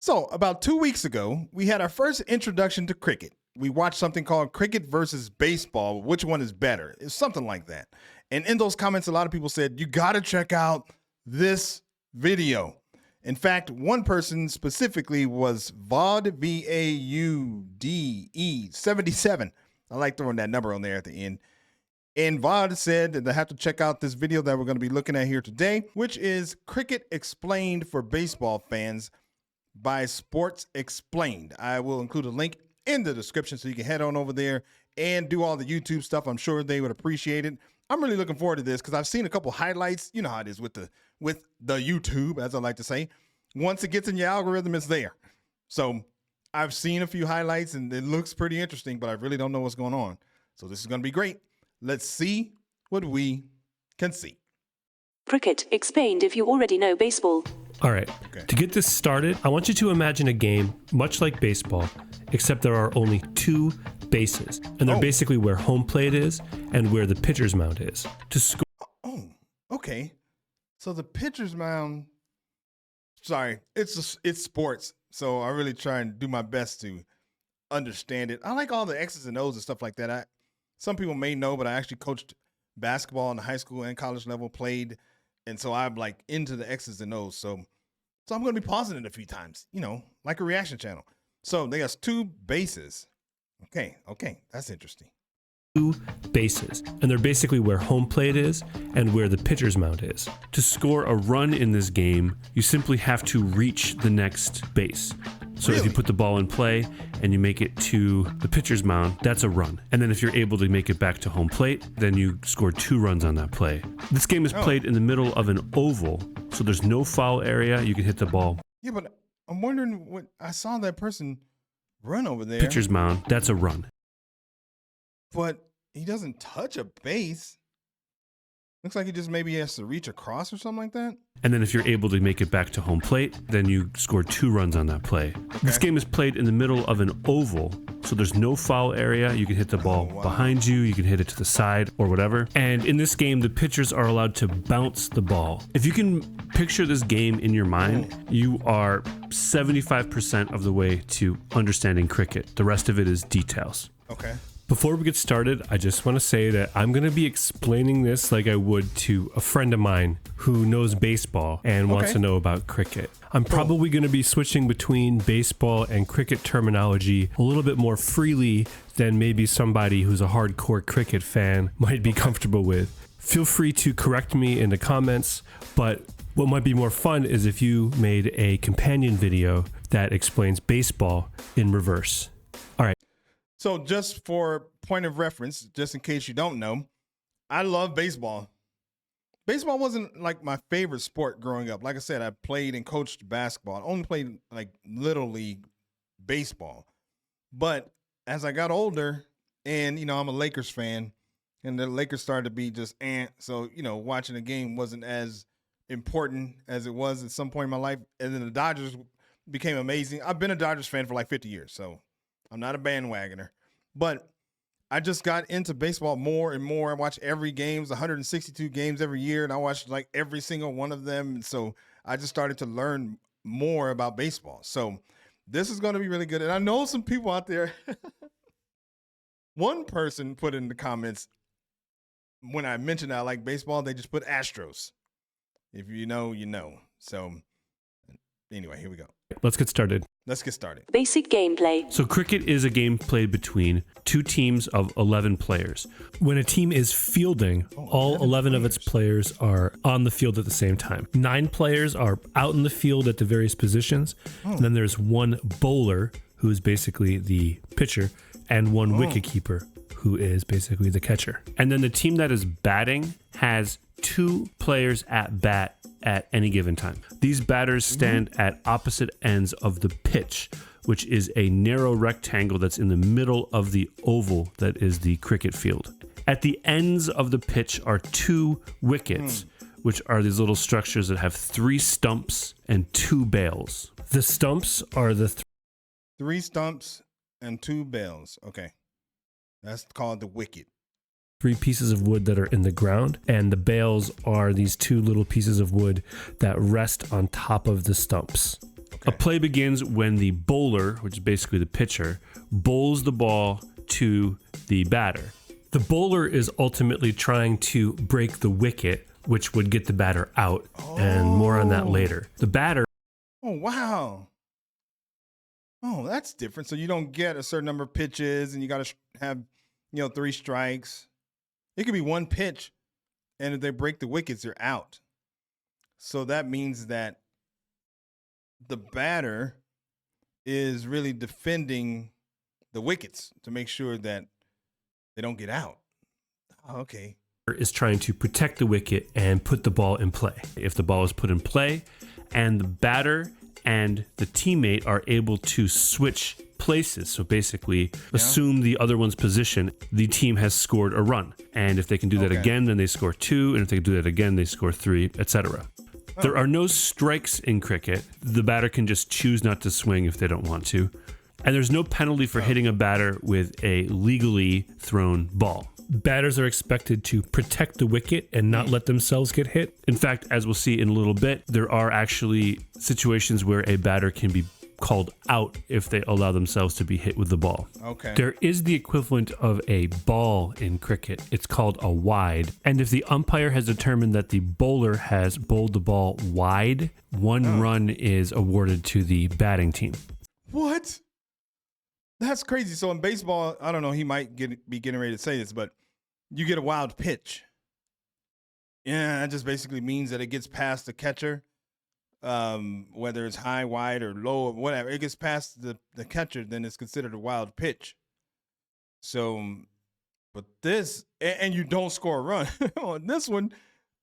So, about 2 weeks ago, we had our first introduction to cricket. We watched something called Cricket versus Baseball. Which one is better? It's something like that. And in those comments, a lot of people said, you got to check out this video. In fact, one person specifically was VAUDE, VAUDE 77. I like throwing that number on there at the end. And VAUDE said that they have to check out this video that we're going to be looking at here today, which is Cricket Explained for Baseball Fans by Sports Explained. I will include a link in the description so you can head on over there and do all the YouTube stuff. I'm sure they would appreciate it. I'm really looking forward to this because I've seen a couple highlights. You know how it is with the YouTube, as I like to say. Once it gets in your algorithm, it's there. So I've seen a few highlights and it looks pretty interesting, but I really don't know what's going on. So this is going to be great. Let's see what we can see. Cricket Explained if you already know baseball. All right, To get this started, I want you to imagine a game much like baseball, except there are only two bases, and they're basically where home plate is and where the pitcher's mound is. To score. Oh, okay. So the pitcher's mound, sorry, it's sports, so I really try and do my best to understand it. I like all the X's and O's and stuff like that. Some people may know, but I actually coached basketball on the high school and college level, played, and so I'm like into the X's and O's. So I'm going to be pausing it a few times, like a reaction channel. So they have two bases. Okay, that's interesting. Two bases, and they're basically where home plate is and where the pitcher's mound is. To score a run in this game, you simply have to reach the next base. So if you put the ball in play and you make it to the pitcher's mound, that's a run. And then if you're able to make it back to home plate, then you score 2 runs on that play. This game is played in the middle of an oval, so there's no foul area. You can hit the ball. Yeah, but I'm wondering what I saw that person run over there. Pitcher's mound, that's a run. But he doesn't touch a base. Looks like he just maybe has to reach across or something like that. And then if you're able to make it back to home plate, then you score 2 runs on that play. Okay. This game is played in the middle of an oval, so there's no foul area. You can hit the ball behind you, you can hit it to the side or whatever. And in this game, the pitchers are allowed to bounce the ball. If you can picture this game in your mind, you are 75% of the way to understanding cricket. The rest of it is details. Okay. Before we get started, I just want to say that I'm going to be explaining this like I would to a friend of mine who knows baseball and wants to know about cricket. I'm probably going to be switching between baseball and cricket terminology a little bit more freely than maybe somebody who's a hardcore cricket fan might be comfortable with. Feel free to correct me in the comments, but what might be more fun is if you made a companion video that explains baseball in reverse. All right. So just for point of reference, just in case you don't know, I love baseball. Baseball wasn't like my favorite sport growing up. Like I said, I played and coached basketball. I only played like little league baseball. But as I got older and, I'm a Lakers fan and the Lakers started to be just so, watching the game wasn't as important as it was at some point in my life. And then the Dodgers became amazing. I've been a Dodgers fan for like 50 years, so I'm not a bandwagoner, but I just got into baseball more and more. I watch every games, 162 games every year, and I watched like every single one of them. And so I just started to learn more about baseball. So this is going to be really good. And I know some people out there, one person put in the comments, when I mentioned I like baseball, they just put Astros. If you know, you know. So anyway, here we go. Let's get started. Basic gameplay. So cricket is a game played between 2 teams of 11 players. When a team is fielding, all 11 of its players are on the field at the same time. 9 players are out in the field at the various positions. And then there's 1 bowler, who is basically the pitcher, and 1 wicketkeeper, who is basically the catcher. And then the team that is batting has 2 players at bat at any given time. These batters stand at opposite ends of the pitch, which is a narrow rectangle that's in the middle of the oval that is the cricket field. At the ends of the pitch are 2 wickets, which are these little structures that have 3 stumps and 2 bails. The stumps are the 3 stumps and 2 bails. Okay. That's called the wicket. 3 pieces of wood that are in the ground, and the bails are these 2 little pieces of wood that rest on top of the stumps. Okay. A play begins when the bowler, which is basically the pitcher, bowls the ball to the batter. The bowler is ultimately trying to break the wicket, which would get the batter out, and more on that later. The batter... Oh, wow. Oh, that's different. So you don't get a certain number of pitches, and you got to have, 3 strikes. It could be one pitch, and if they break the wickets, they're out. So that means that the batter is really defending the wickets to make sure that they don't get out. Oh, okay. Is trying to protect the wicket and put the ball in play. If the ball is put in play and the batter and the teammate are able to switch places, so basically assume the other one's position, the team has scored a run. And if they can do that again, then they score 2, and if they can do that again, they score 3, etc. There are no strikes in cricket. The batter can just choose not to swing if they don't want to. And there's no penalty for hitting a batter with a legally thrown ball. Batters are expected to protect the wicket and not let themselves get hit. In fact, as we'll see in a little bit, there are actually situations where a batter can be called out if they allow themselves to be hit with the ball. Okay. There is the equivalent of a ball in cricket. It's called a wide. And if the umpire has determined that the bowler has bowled the ball wide, 1 run is awarded to the batting team. What? That's crazy. So in baseball, I don't know, he might be getting ready to say this, but you get a wild pitch. Yeah, that just basically means that it gets past the catcher, whether it's high, wide, or low, or whatever. It gets past the catcher, then it's considered a wild pitch. So, but this, and you don't score a run. On this one,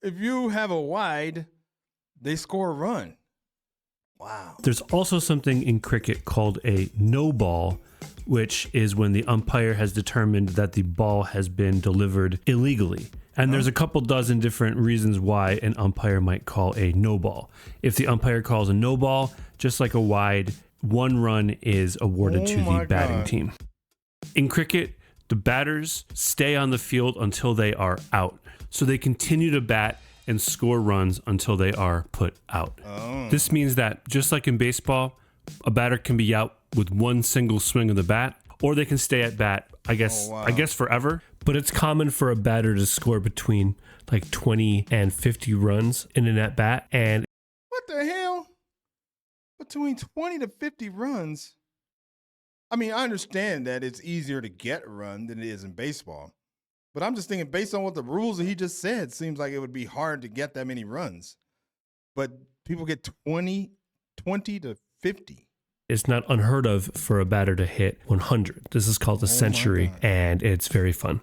if you have a wide, they score a run. Wow. There's also something in cricket called a no ball, which is when the umpire has determined that the ball has been delivered illegally. And there's a couple dozen different reasons why an umpire might call a no ball. If the umpire calls a no ball, just like a wide, 1 run is awarded to the batting team. In cricket, the batters stay on the field until they are out. So they continue to bat and score runs until they are put out. This means that, just like in baseball, a batter can be out with 1 single swing of the bat, or they can stay at bat, I guess forever. But it's common for a batter to score between like 20 and 50 runs in an at bat. And what the hell? Between 20 to 50 runs? I mean, I understand that it's easier to get a run than it is in baseball. But I'm just thinking, based on what the rules that he just said, seems like it would be hard to get that many runs. But people get 20 to 50. It's not unheard of for a batter to hit 100. This is called a century, and it's very fun.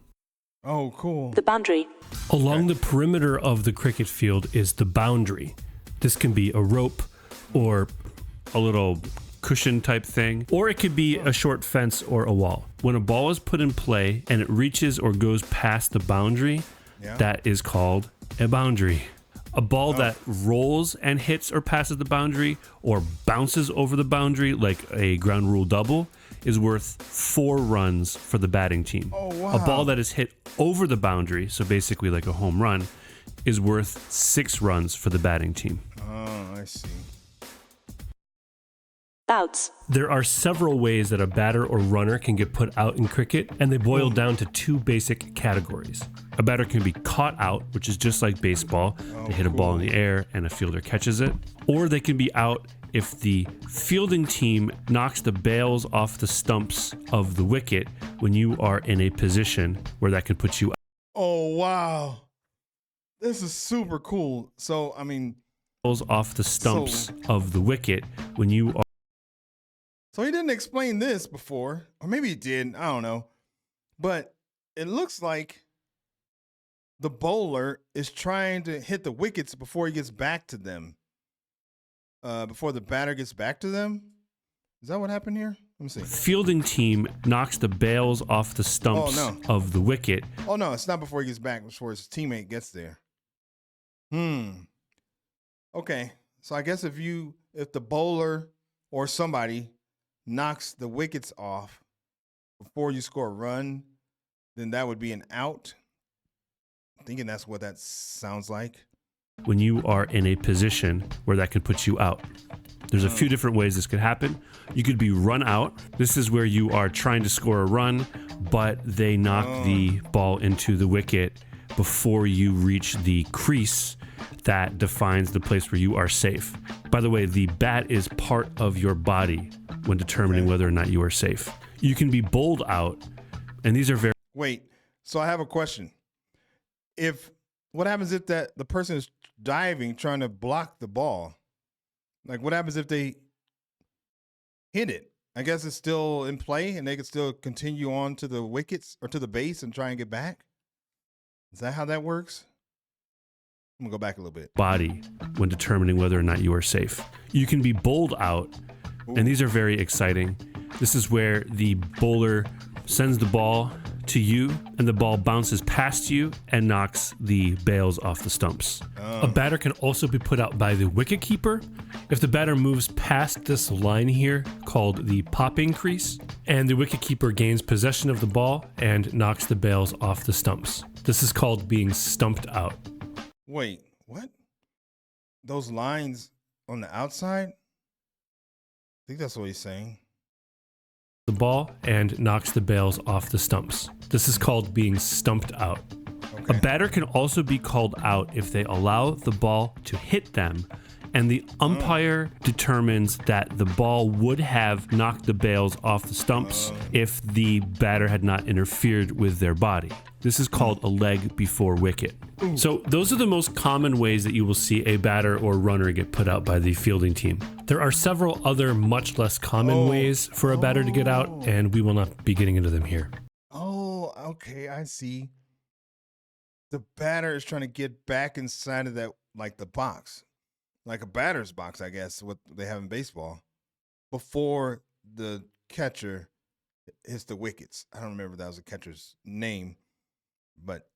Oh, cool. The boundary. Along the perimeter of the cricket field is the boundary. This can be a rope or a little cushion type thing, or it could be a short fence or a wall. When a ball is put in play and it reaches or goes past the boundary, that is called a boundary. A ball that rolls and hits or passes the boundary or bounces over the boundary like a ground rule double is worth 4 runs for the batting team. Oh, wow. A ball that is hit over the boundary, so basically like a home run, is worth 6 runs for the batting team. Oh, I see. Outs. There are several ways that a batter or runner can get put out in cricket, and they boil down to 2 basic categories. A batter can be caught out, which is just like baseball. They hit a ball in the air and a fielder catches it. Or they can be out if the fielding team knocks the bails off the stumps of the wicket when you are in a position where that could put you out. Oh, wow. This is super cool. So, I mean, Off the stumps of the wicket when you are. So he didn't explain this before, or maybe he did, I don't know. But it looks like the bowler is trying to hit the wickets before he gets back to them. Before the batter gets back to them? Is that what happened here? Let me see. Fielding team knocks the bails off the stumps of the wicket. Oh, no, it's not before he gets back, before his teammate gets there. Okay, so I guess if the bowler or somebody knocks the wickets off before you score a run, then that would be an out. I'm thinking that's what that sounds like. When you are in a position where that can put you out. There's a few different ways this could happen. You could be run out. This is where you are trying to score a run, but they knock the ball into the wicket before you reach the crease that defines the place where you are safe. By the way, the bat is part of your body when determining whether or not you are safe. You can be bowled out, and these are very... Wait, so I have a question. What happens if the person is diving, trying to block the ball? Like, what happens if they hit it? I guess it's still in play, and they can still continue on to the wickets or to the base and try and get back? Is that how that works? I'm going to go back a little bit. Body when determining whether or not you are safe. You can be bowled out, and these are very exciting. This is where the bowler sends the ball to you, and the ball bounces past you and knocks the bails off the stumps. A batter can also be put out by the wicketkeeper if the batter moves past this line here called the popping crease, and the wicketkeeper gains possession of the ball and knocks the bails off the stumps. This is called being stumped out. Wait, what? Those lines on the outside? I think that's what he's saying. The ball and knocks the bails off the stumps. This is called being stumped out. Okay. A batter can also be called out if they allow the ball to hit them, and the umpire determines that the ball would have knocked the bails off the stumps if the batter had not interfered with their body. This is called a leg before wicket. So those are the most common ways that you will see a batter or runner get put out by the fielding team. There are several other much less common ways for a batter to get out, and we will not be getting into them here. Oh, okay, I see. The batter is trying to get back inside of that, like the box. Like a batter's box, I guess, what they have in baseball, before the catcher hits the wickets. I don't remember if that was the catcher's name, but...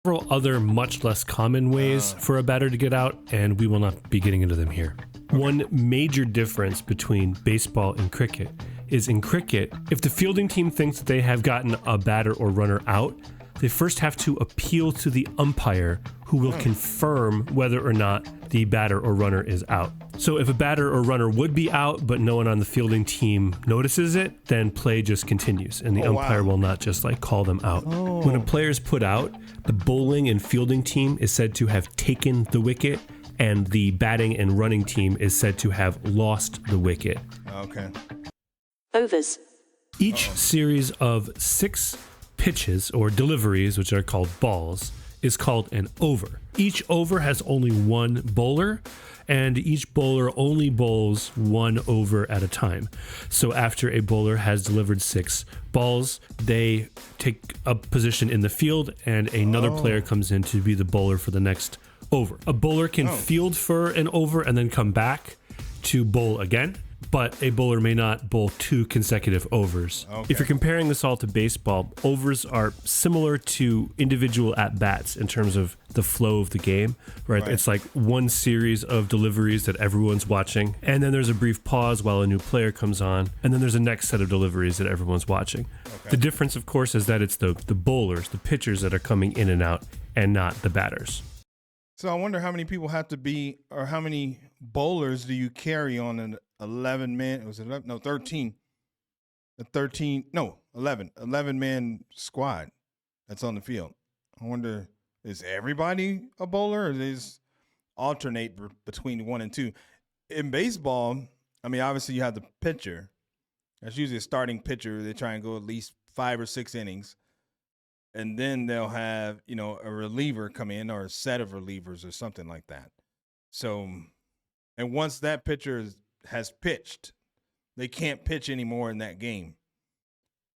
Several other much less common ways for a batter to get out, and we will not be getting into them here. Okay. One major difference between baseball and cricket is in cricket, if the fielding team thinks that they have gotten a batter or runner out, they first have to appeal to the umpire, who will confirm whether or not the batter or runner is out. So if a batter or runner would be out, but no one on the fielding team notices it, then play just continues, and the umpire will not just like call them out. When a player is put out, the bowling and fielding team is said to have taken the wicket, and the batting and running team is said to have lost the wicket. Okay. Overs. Each series of 6 pitches or deliveries, which are called balls, is called an over. Each over has only one bowler, and each bowler only bowls one over at a time. So after a bowler has delivered 6 balls, they take a position in the field, and another player comes in to be the bowler for the next over. A bowler can field for an over and then come back to bowl again, but a bowler may not bowl 2 consecutive overs. Okay. If you're comparing this all to baseball, overs are similar to individual at-bats in terms of the flow of the game, right? It's like one series of deliveries that everyone's watching, and then there's a brief pause while a new player comes on, and then there's a next set of deliveries that everyone's watching. Okay. The difference, of course, is that it's the bowlers, the pitchers that are coming in and out, and not the batters. So I wonder how many people have to be, or how many bowlers do you carry on an 11-man? Was it 11? No, 13. 11-man squad that's on the field. I wonder, is everybody a bowler, or do they alternate between 1 and 2? In baseball, I mean, obviously you have the pitcher. That's usually a starting pitcher. They try and go at least 5 or 6 innings. And then they'll have, a reliever come in, or a set of relievers or something like that. So, and once that pitcher has pitched, they can't pitch anymore in that game.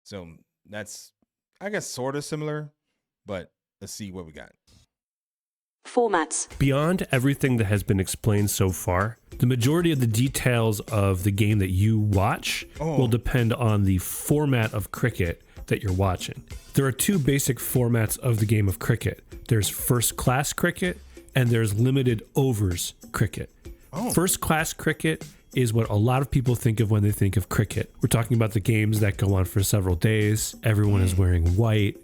So that's, I guess, sort of similar, but let's see what we got. Formats. Beyond everything that has been explained so far, the majority of the details of the game that you watch will depend on the format of cricket that you're watching. There are 2 basic formats of the game of cricket. There's first class cricket and there's limited overs cricket. First class cricket is what a lot of people think of when they think of cricket. We're talking about the games that go on for several days. Everyone is wearing white.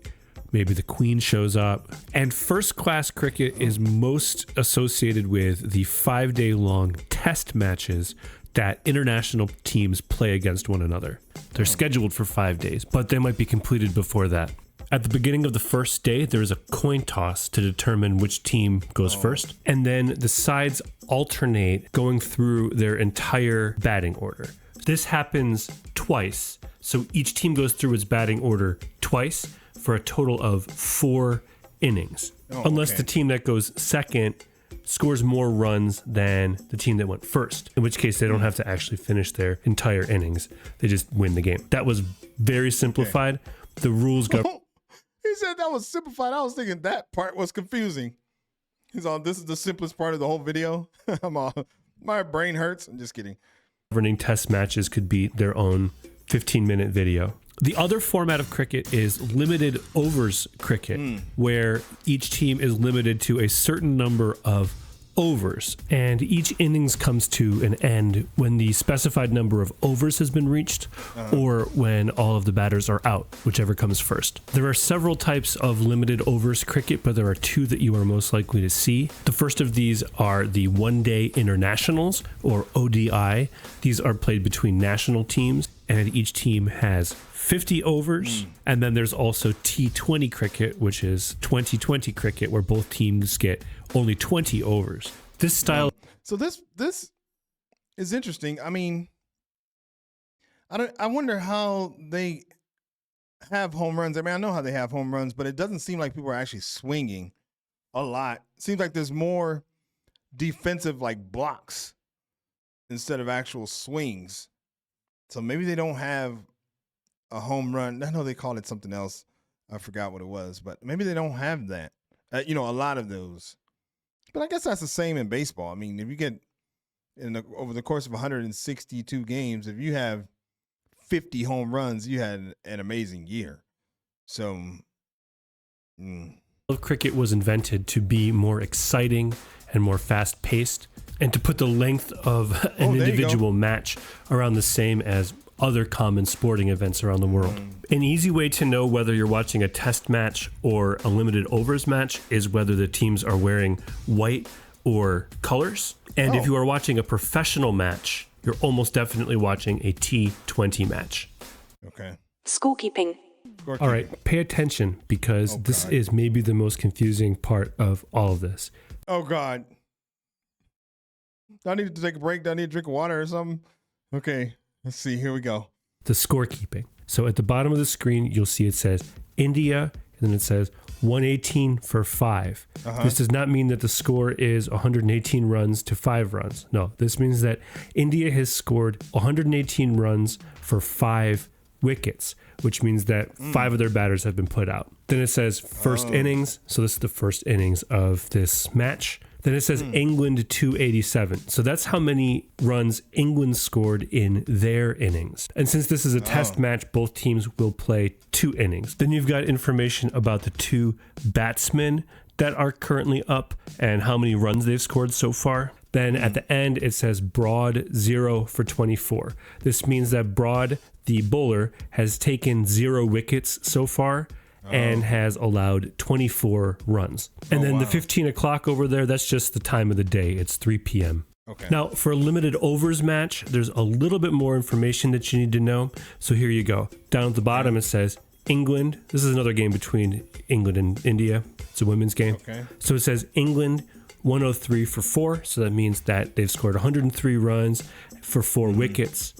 Maybe the Queen shows up. And first class cricket is most associated with the 5-day-long test matches that international teams play against one another. They're scheduled for 5 days, but they might be completed before that. At the beginning of the first day, there is a coin toss to determine which team goes first. And then the sides alternate going through their entire batting order. This happens twice. So each team goes through its batting order twice for a total of 4 innings. Unless the team that goes second scores more runs than the team that went first, in which case they don't have to actually finish their entire innings. They just win the game. That was very simplified. The rules go. He said that was simplified. I was thinking that part was confusing. He's on, this is the simplest part of the whole video. My brain hurts. I'm just kidding. Governing test matches could be their own 15-minute video. The other format of cricket is limited overs cricket, where each team is limited to a certain number of overs, and each innings comes to an end when the specified number of overs has been reached or when all of the batters are out, whichever comes first. There are several types of limited overs cricket, but there are 2 that you are most likely to see. The first of these are the one-day internationals, or ODI. These are played between national teams, and each team has 50 overs. And then there's also T20 cricket, which is 2020 cricket, where both teams get only 20 overs. This style. So this is interesting. I mean, I wonder how they have home runs. I mean, I know how they have home runs, but it doesn't seem like people are actually swinging a lot. It seems like there's more defensive like blocks instead of actual swings. So maybe they don't have a home run. I know they called it something else. I forgot what it was, but maybe they don't have that. A lot of those. But I guess that's the same in baseball. I mean, if you get over the course of 162 games, if you have 50 home runs, you had an amazing year. So, cricket was invented to be more exciting and more fast-paced, and to put the length of an individual match around the same as other common sporting events around the world. An easy way to know whether you're watching a test match or a limited overs match is whether the teams are wearing white or colors. And if you are watching a professional match, you're almost definitely watching a T20 match. Okay. Scorekeeping. All right, pay attention, because this is maybe the most confusing part of all of this. Oh, God. Do I need to take a break? Do I need to drink water or something? Okay. Let's see. Here we go. The scorekeeping. So at the bottom of the screen, you'll see it says India, and then it says 118 for 5. This does not mean that the score is 118 runs to 5 runs. No, this means that India has scored 118 runs for 5 wickets, which means that 5 of their batters have been put out. Then it says first innings. So this is the first innings of this match. Then it says England 287. So that's how many runs England scored in their innings. And since this is a test match, both teams will play 2 innings. Then you've got information about the 2 batsmen that are currently up and how many runs they've scored so far. Then at the end, it says Broad 0 for 24. This means that Broad, the bowler, has taken 0 wickets so far and has allowed 24 runs. And then the 15 o'clock over there, that's just the time of the day. It's 3 p.m. Okay. Now, for a limited overs match, there's a little bit more information that you need to know. So here you go. Down at the bottom, it says England. This is another game between England and India. It's a women's game. Okay. So it says England 103 for 4. So that means that they've scored 103 runs for 4 wickets.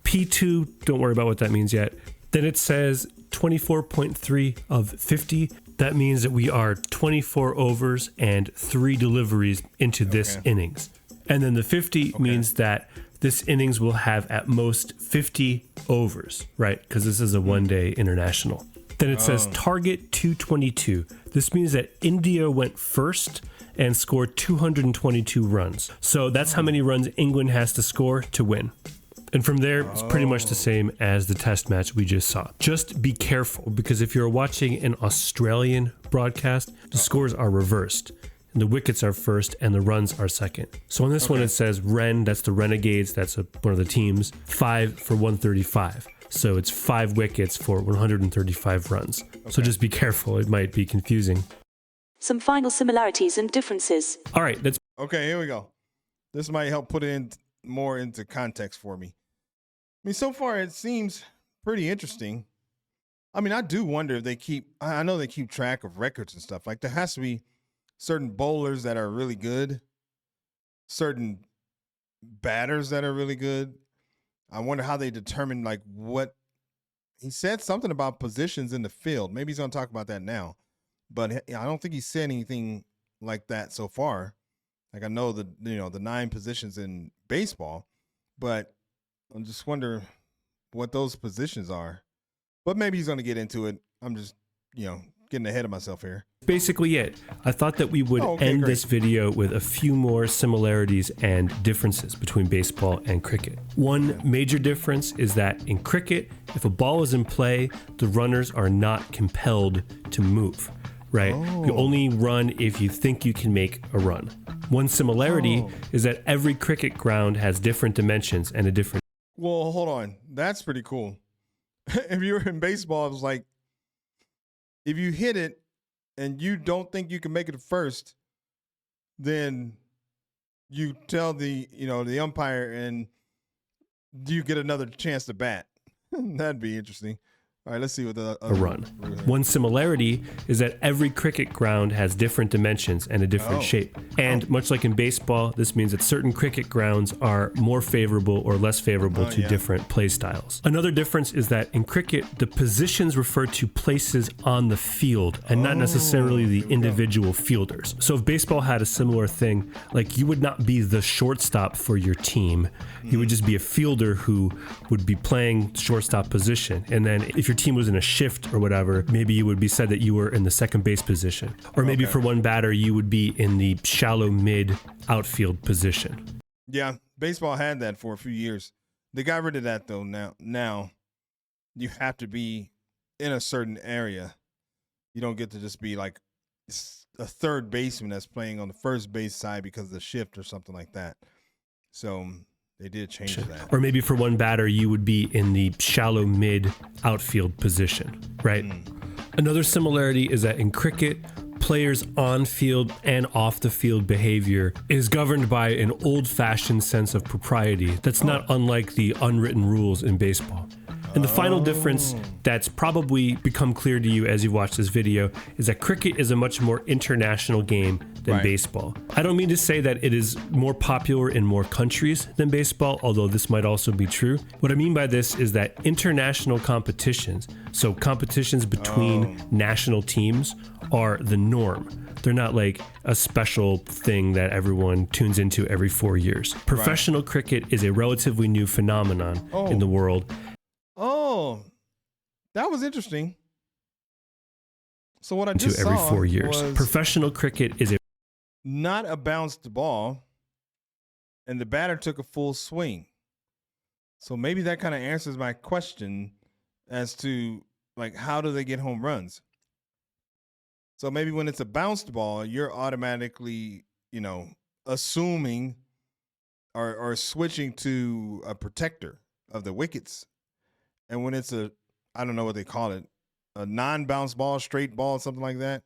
P2, don't worry about what that means yet. Then it says 24.3 of 50. That means that we are 24 overs and 3 deliveries into this innings. And then the 50 means that this innings will have at most 50 overs, right? Because this is a one-day international. Then it says target 222. This means that India went first and scored 222 runs. So that's how many runs England has to score to win. And from there, it's pretty much the same as the test match we just saw. Just be careful, because if you're watching an Australian broadcast, the scores are reversed. And the wickets are first and the runs are second. So on this one, it says Ren, that's the Renegades, that's one of the teams, 5 for 135. So it's 5 wickets for 135 runs. So just be careful, it might be confusing. Some final similarities and differences. All right, let's... Okay, here we go. This might help put it more into context for me. I mean, so far it seems pretty interesting. I mean, I do wonder if I know they keep track of records and stuff. Like there has to be certain bowlers that are really good, certain batters that are really good. I wonder how they determine like what he said something about positions in the field. Maybe he's going to talk about that now, but I don't think he said anything like that so far. Like I know the 9 positions in baseball, but I just wonder what those positions are. But maybe he's going to get into it. I'm just, getting ahead of myself here. Basically it. I thought that we would end this video with a few more similarities and differences between baseball and cricket. One major difference is that in cricket, if a ball is in play, the runners are not compelled to move, right? You only run if you think you can make a run. One similarity is that every cricket ground has different dimensions and a different... Well, hold on. That's pretty cool. If you were in baseball, it was like, if you hit it and you don't think you can make it at first, then you tell the umpire and you get another chance to bat. That'd be interesting. All right, let's see what the other run. One similarity is that every cricket ground has different dimensions and a different shape. And much like in baseball, this means that certain cricket grounds are more favorable or less favorable to different play styles. Another difference is that in cricket, the positions refer to places on the field and not necessarily the individual fielders. So if baseball had a similar thing, like you would not be the shortstop for your team. You would just be a fielder who would be playing shortstop position. And then if your team was in a shift or whatever, maybe you would be said that you were in the second base position. Or maybe for one batter, you would be in the shallow mid outfield position. Yeah, baseball had that for a few years. They got rid of that though. Now you have to be in a certain area. You don't get to just be like a third baseman that's playing on the first base side because of the shift or something like that. So they did change that. Or maybe for one batter, you would be in the shallow mid outfield position, right? Another similarity is that in cricket, players' on-field and off-the-field behavior is governed by an old-fashioned sense of propriety that's not unlike the unwritten rules in baseball. And the final difference that's probably become clear to you as you watch this video is that cricket is a much more international game than baseball. I don't mean to say that it is more popular in more countries than baseball, although this might also be true. What I mean by this is that international competitions, so competitions between national teams, are the norm. They're not like a special thing that everyone tunes into every 4 years. Professional cricket is a relatively new phenomenon in the world. Oh, that was interesting. So what I just every saw 4 years. was Professional cricket is not a bounced ball, and the batter took a full swing. So maybe that kind of answers my question as to like how do they get home runs? So maybe when it's a bounced ball, you're automatically, assuming or switching to a protector of the wickets. And when it's I don't know what they call it, a non-bounce ball, straight ball, something like that,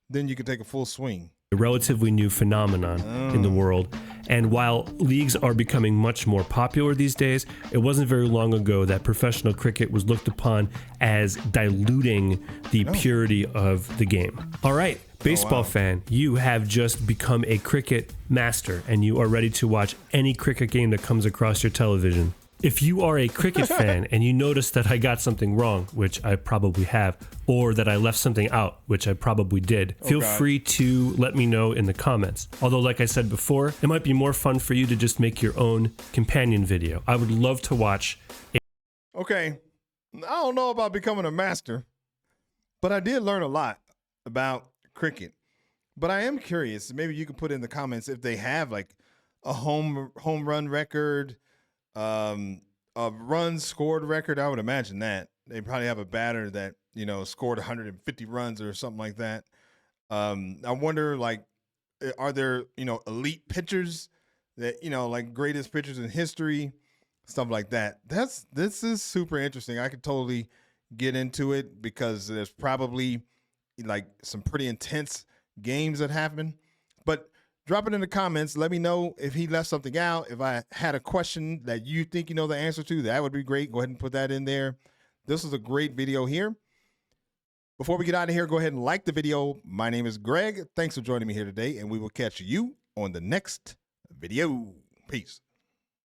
then you can take a full swing. a relatively new phenomenon in the world. And while leagues are becoming much more popular these days, it wasn't very long ago that professional cricket was looked upon as diluting the purity of the game. All right, baseball fan, you have just become a cricket master and you are ready to watch any cricket game that comes across your television. If you are a cricket fan and you notice that I got something wrong, which I probably have, or that I left something out, which I probably did, feel free to let me know in the comments. Although, like I said before, it might be more fun for you to just make your own companion video. I would love to watch Okay, I don't know about becoming a master, but I did learn a lot about cricket. But I am curious, maybe you could put in the comments if they have like a home run record, a runs scored record. I would imagine that they probably have a batter that, you know, scored 150 runs or something like that. I wonder, like, are there, you know, elite pitchers that, you know, like greatest pitchers in history, stuff like that. This is super interesting. I could totally get into it because there's probably like some pretty intense games that happen. But Drop it in the comments. Let me know if he left something out. If I had a question that you think you know the answer to, that would be great. Go ahead and put that in there. This is a great video here. Before we get out of here, go ahead and like the video. My name is Greg. Thanks for joining me here today, and we will catch you on the next video. Peace.